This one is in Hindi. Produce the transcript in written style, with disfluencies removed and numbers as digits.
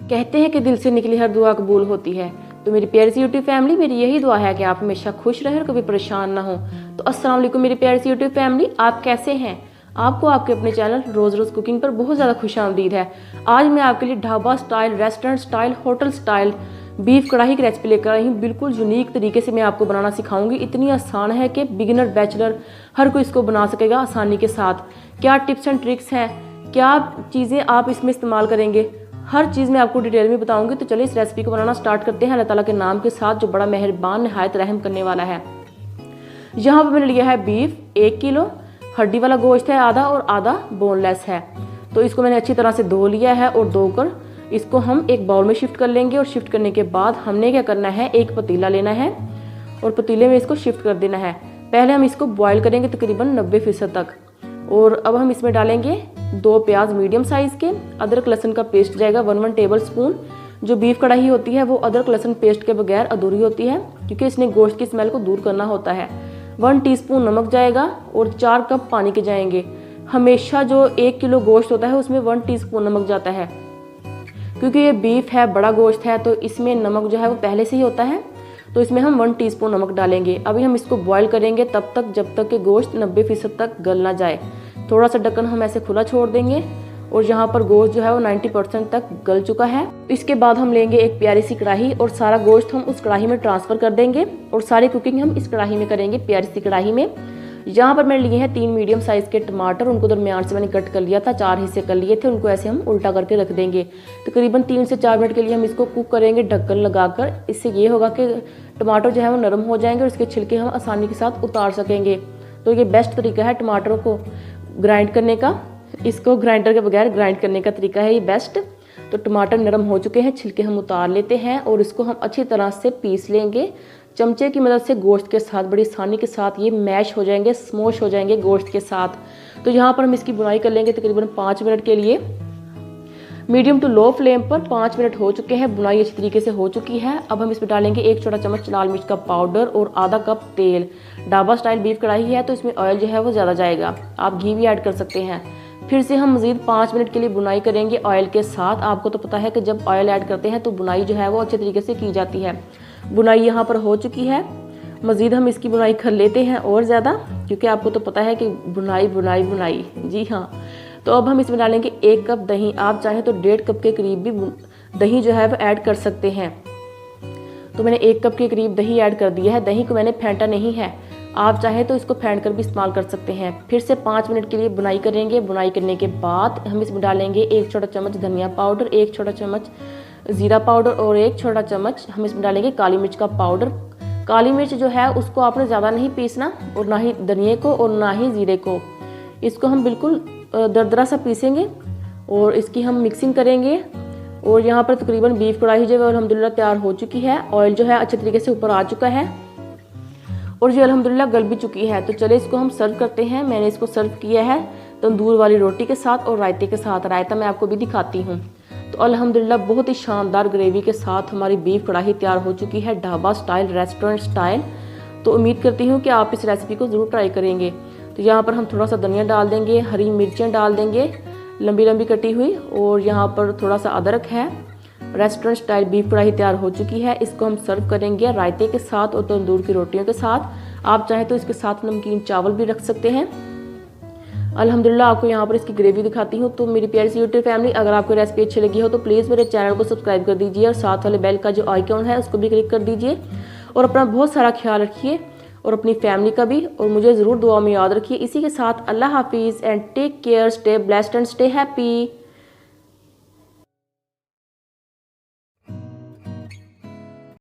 कहते हैं कि दिल से निकली हर दुआ कबूल होती है। तो मेरी प्यारी सी यूट्यूब फैमिली, मेरी यही दुआ है कि आप हमेशा खुश रहें और कभी परेशान ना हो। तो अस्सलाम वालेकुम मेरी प्यारी सी यूट्यूब फैमिली, आप कैसे हैं? आपको आपके अपने चैनल रोज़ रोज़ कुकिंग पर बहुत ज़्यादा खुशामदीद है। आज मैं आपके लिए dhaba style, restaurant style, hotel style beef कढ़ाई की रेसिपी लेकर आई हूँ। बिल्कुल यूनिक तरीके से मैं आपको बनाना सिखाऊंगी। इतनी आसान है कि बिगिनर, बैचलर हर कोई इसको बना सकेगा आसानी के साथ। क्या टिप्स एंड ट्रिक्स हैं, क्या चीज़ें आप इसमें इस्तेमाल करेंगे, हर चीज़ मैं आपको डिटेल में बताऊंगी। तो चलिए इस रेसिपी को बनाना स्टार्ट करते हैं अल्लाह ताला के नाम के साथ, जो बड़ा मेहरबान नहायत रहम करने वाला है। यहाँ पर मैंने लिया है बीफ 1 किलो, हड्डी वाला गोश्त है आधा और आधा बोनलेस है। तो इसको मैंने अच्छी तरह से धो लिया है और धोकर इसको हम एक बाउल में शिफ्ट कर लेंगे। और शिफ्ट करने के बाद हमने क्या करना है, एक पतीला लेना है और पतीले में इसको शिफ्ट कर देना है। पहले हम इसको बॉईल करेंगे तकरीबन 90% तक। और अब हम इसमें डालेंगे 2 प्याज मीडियम साइज़ के, अदरक लहसुन का पेस्ट जाएगा 1 टेबल स्पून। जो बीफ कढ़ाई होती है वो अदरक लहसुन पेस्ट के बगैर अधूरी होती है, क्योंकि इसने गोश्त की स्मेल को दूर करना होता है। 1 टीस्पून नमक जाएगा और 4 कप पानी के जाएंगे। हमेशा जो 1 किलो गोश्त होता है उसमें 1 टीस्पून नमक जाता है, क्योंकि ये बीफ है, बड़ा गोश्त है, तो इसमें नमक जो है वो पहले से ही होता है। तो इसमें हम 1 टीस्पून नमक डालेंगे। अभी हम इसको बॉईल करेंगे तब तक जब तक कि गोश्त 90% तक गल ना जाए। थोड़ा सा ढक्कन हम ऐसे खुला छोड़ देंगे और यहाँ पर गोश्त जो है वो 90% तक गल चुका है। इसके बाद हम लेंगे एक प्यारी सी कढ़ाई और सारा गोश्त हम उस कढ़ाई में ट्रांसफ़र कर देंगे और सारी कुकिंग हम इस कढ़ाई में करेंगे, प्यारी सी कढ़ाई में। यहाँ पर मैंने लिए हैं 3 मीडियम साइज़ के टमाटर, उनको दरमियान से मैंने कट कर लिया था, 4 हिस्से कर लिए थे। उनको ऐसे हम उल्टा करके रख देंगे। तकरीबन 3 से 4 मिनट के लिए हम इसको कुक करेंगे ढक्कन लगाकर। इससे ये होगा कि टमाटर जो है वो नरम हो जाएंगे और इसके छिलके हम आसानी के साथ उतार सकेंगे। तो ये बेस्ट तरीका है टमाटरों को ग्राइंड करने का, इसको ग्राइंडर के बगैर ग्राइंड करने का तरीका है ये बेस्ट। तो टमाटर नरम हो चुके हैं, छिलके हम उतार लेते हैं और इसको हम अच्छी तरह से पीस लेंगे चमचे की मदद से गोश्त के साथ। बड़ी आसानी के साथ ये मैश हो जाएंगे, स्मोश हो जाएंगे गोश्त के साथ। तो यहाँ पर हम इसकी बुनाई कर लेंगे तकरीबन 5 मिनट के लिए, मीडियम टू लो फ्लेम पर। 5 मिनट हो चुके हैं, बुनाई अच्छी तरीके से हो चुकी है। अब हम इसमें डालेंगे 1 छोटा चम्मच लाल मिर्च का पाउडर और आधा कप तेल। ढाबा स्टाइल बीफ कढ़ाई है तो इसमें ऑयल जो है वो ज़्यादा जाएगा, आप घी भी ऐड कर सकते हैं। फिर से हम मज़ीद 5 मिनट के लिए बुनाई करेंगे ऑयल के साथ। आपको तो पता है कि जब ऑयल ऐड करते हैं तो बुनाई जो है वो अच्छे तरीके से की जाती है। बुनाई यहाँ पर हो चुकी है, मज़ीद हम इसकी बुनाई कर लेते हैं और ज़्यादा, क्योंकि आपको तो पता है कि बुनाई बुनाई बुनाई, जी हाँ। तो अब हम इसमें डालेंगे 1 कप दही। आप चाहें तो 1.5 कप के करीब भी दही जो है वो ऐड कर सकते हैं। तो मैंने 1 कप के करीब दही ऐड कर दिया है। दही को मैंने फेंटा नहीं है, आप चाहें तो इसको फेंट कर भी इस्तेमाल कर सकते हैं। फिर से 5 मिनट के लिए बुनाई करेंगे। बुनाई करने के बाद हम इसमें डालेंगे 1 छोटा चम्मच धनिया पाउडर, 1 छोटा चम्मच ज़ीरा पाउडर और 1 छोटा चम्मच हम इसमें डालेंगे काली मिर्च का पाउडर। काली मिर्च जो है उसको आपने ज़्यादा नहीं पीसना, और ना ही धनिए को और ना ही ज़ीरे को। इसको हम बिल्कुल दरदरा सा पीसेंगे और इसकी हम मिक्सिंग करेंगे। और यहाँ पर तकरीबन बीफ कढ़ाई जो है अल्हम्दुलिल्लाह तैयार हो चुकी है। ऑयल जो है अच्छे तरीके से ऊपर आ चुका है और ये अल्हम्दुलिल्लाह गल भी चुकी है। तो चले इसको हम सर्व करते हैं। मैंने इसको सर्व किया है तंदूर वाली रोटी के साथ और रायते के साथ। रायता मैं आपको भी दिखाती हूँ। तो अल्हम्दुलिल्लाह बहुत ही शानदार ग्रेवी के साथ हमारी बीफ कढ़ाई तैयार हो चुकी है, ढाबा स्टाइल, रेस्टोरेंट स्टाइल। तो उम्मीद करती हूँ कि आप इस रेसिपी को ज़रूर ट्राई करेंगे। तो यहाँ पर हम थोड़ा सा धनिया डाल देंगे, हरी मिर्चें डाल देंगे लंबी लंबी कटी हुई, और यहाँ पर थोड़ा सा अदरक है। रेस्टोरेंट स्टाइल बीफ कढ़ाई तैयार हो चुकी है। इसको हम सर्व करेंगे रायते के साथ और तंदूर की रोटियों के साथ। आप चाहें तो इसके साथ नमकीन चावल भी रख सकते हैं। अल्हम्दुलिल्लाह आपको यहाँ पर इसकी ग्रेवी दिखाती हूँ। तो मेरी प्यारी सी यूट्यूब फैमिली, अगर आपको रेसिपी अच्छी लगी हो तो प्लीज़ मेरे चैनल को सब्सक्राइब कर दीजिए और साथ वाले बेल का जो आइकॉन है उसको भी क्लिक कर दीजिए। और अपना बहुत सारा ख्याल रखिए और अपनी फैमिली का भी, और मुझे ज़रूर दुआ में याद रखिए। इसी के साथ अल्लाह हाफिज़ and take care, stay blessed and stay happy.